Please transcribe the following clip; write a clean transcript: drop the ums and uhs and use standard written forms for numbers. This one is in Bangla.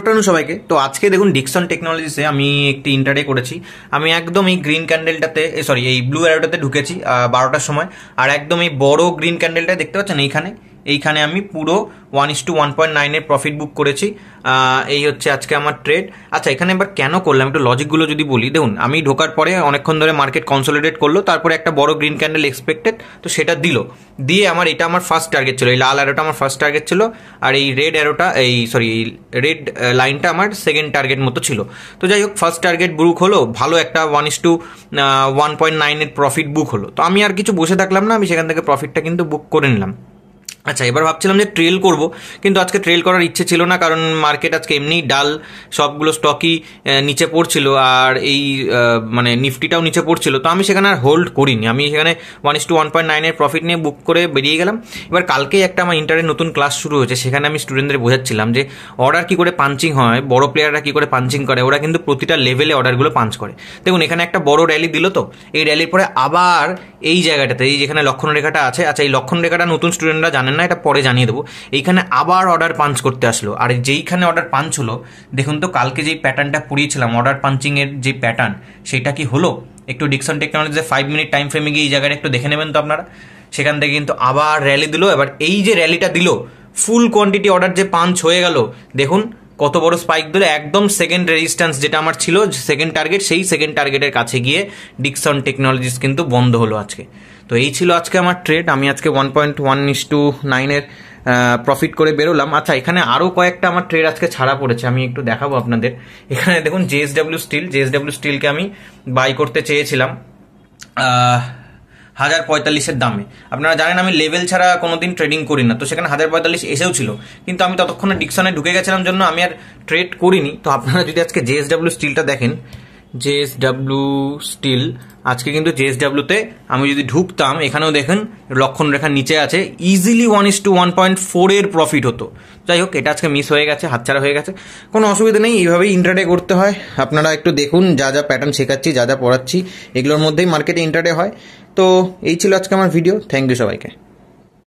আফটারনুন সবাইকে। তো আজকে দেখুন ডিকসন টেকনোলজিসে আমি একটি ইন্টারডে করেছি। আমি একদম এই গ্রিন ক্যান্ডেলটাতে এই ব্লু অ্যারোটাতে ঢুকেছি 12টার সময়। আর একদম এই বড় গ্রিন ক্যান্ডেলটা দেখতে পাচ্ছেন এইখানে আমি পুরো 1:1.9 প্রফিট বুক করেছি। এই হচ্ছে আজকে আমার ট্রেড। আচ্ছা, এখানে এবার কেন করলাম একটু লজিকগুলো যদি বলি। দেখুন, আমি ঢোকার পরে অনেকক্ষণ ধরে মার্কেট কনসলিডেট করলো, তারপরে একটা বড় গ্রিন ক্যান্ডেল এক্সপেক্টেড, তো সেটা দিয়ে এটা আমার ফার্স্ট টার্গেট ছিল। এই লাল অ্যারোটা আমার ফার্স্ট টার্গের ছিল, আর এই রেড অ্যারোটা রেড লাইনটা আমার সেকেন্ড টার্গেট মতো ছিল। তো যাই হোক, ফার্স্ট টার্গেট বুক হলো, ভালো একটা 1:1.9 প্রফিট বুক হলো। তো আমি আর কিছু বসে থাকলাম না, আমি সেখান থেকে প্রফিটটা কিন্তু বুক করে নিলাম। আচ্ছা, এবার ভাবছিলাম যে ট্রেল করব, কিন্তু আজকে ট্রেল করার ইচ্ছে ছিল না, কারণ মার্কেট আজকে এমনিই ডাল, সবগুলো স্টকই নিচে পড়ছিল, আর নিফটিটাও নিচে পড়ছিল। তো আমি সেখানে আর হোল্ড করিনি, আমি সেখানে 1:1.9 প্রফিট নিয়ে বুক করে বেরিয়ে গেলাম। এবার কালকেই একটা আমার ইন্টারের নতুন ক্লাস শুরু হয়েছে, সেখানে আমি স্টুডেন্টদের বোঝাচ্ছিলাম যে অর্ডার কী করে পাঞ্চিং হয়, বড় প্লেয়াররা কী করে পাঞ্চিং করে, ওরা কিন্তু প্রতিটা লেভেলে অর্ডারগুলো পাঞ্চ করে। দেখুন, এখানে একটা বড় র্যালি দিল, তো এই র্যালির পরে আবার এই জায়গাটাতে, এই যেখানে লক্ষণ রেখাটা আছে, আচ্ছা এই লক্ষণ রেখাটা নতুন স্টুডেন্টরা জানেন না, এটা পরে জানিয়ে দেবো। এইখানে আবার অর্ডার পাঞ্চ করতে আসলো, আর যেইখানে অর্ডার পাঞ্চ হলো, দেখুন তো কালকে যেই প্যাটার্নটা পড়িয়েছিলাম অর্ডার পাঞ্চিংয়ের যে প্যাটার্ন, সেটা কি হলো? একটু ডিকসন টেকনোলজিতে 5 মিনিট টাইম ফ্রেমে গিয়ে এই জায়গাটা একটু দেখে নেবেন তো আপনারা। সেখান থেকে কিন্তু আবার র্যালি দিল। এবার এই যে র্যালিটা দিল, ফুল কোয়ান্টিটি অর্ডার যে পাঞ্চ হয়ে গেল, দেখুন কত বড় স্পাইক দিল। একদম সেকেন্ড রেজিস্ট্যান্স যেটা আমার ছিল, সেকেন্ড টার্গেট, সেই সেকেন্ড টার্গেটের কাছে গিয়ে ডিকসন টেকনোলজিস কিন্তু বন্ধ হলো আজকে। তো এই ছিল আজকে আমার ট্রেড। আমি আজকে 1:1:9 প্রফিট করে বেরোলাম। আচ্ছা, এখানে আরও কয়েকটা আমার ট্রেড আজকে ছাড়া পড়েছে, আমি একটু দেখাবো আপনাদের। এখানে দেখুন জেএসডব্লিউ স্টিলকে আমি বাই করতে চেয়েছিলাম 1045-এর দামে। আপনারা জানেন আমি লেভেল ছাড়া কোনোদিন ট্রেডিং করি না, তো সেখানে 1045 এসেও ছিল, কিন্তু আমি ততক্ষণে ডিকসনে ঢুকে গেছিলাম জন্য আমি আর ট্রেড করিনি। তো আপনারা যদি আজকে জেএসডব্লিউ স্টিলটা দেখেন, জেএসডব্লিউ স্টিল আজকে কিন্তু জেএসডব্লিউতে আমি যদি ঢুকতাম, এখানেও দেখেন লক্ষণ রেখার নিচে আছে, ইজিলি 1:1.4 প্রফিট হতো। যাই হোক, এটা আজকে মিস হয়ে গেছে, হাতছাড়া হয়ে গেছে, কোনো অসুবিধা নেই, এইভাবেই ইন্ট্রাডে করতে হয়। আপনারা একটু দেখুন, যা যা প্যাটার্ন শেখাচ্ছি, যা যা পড়াচ্ছি, এগুলোর মধ্যেই মার্কেটে ইন্ট্রাডে হয়। তো এই ছিল আজকে আমার ভিডিও। থ্যাংক ইউ সবাইকে।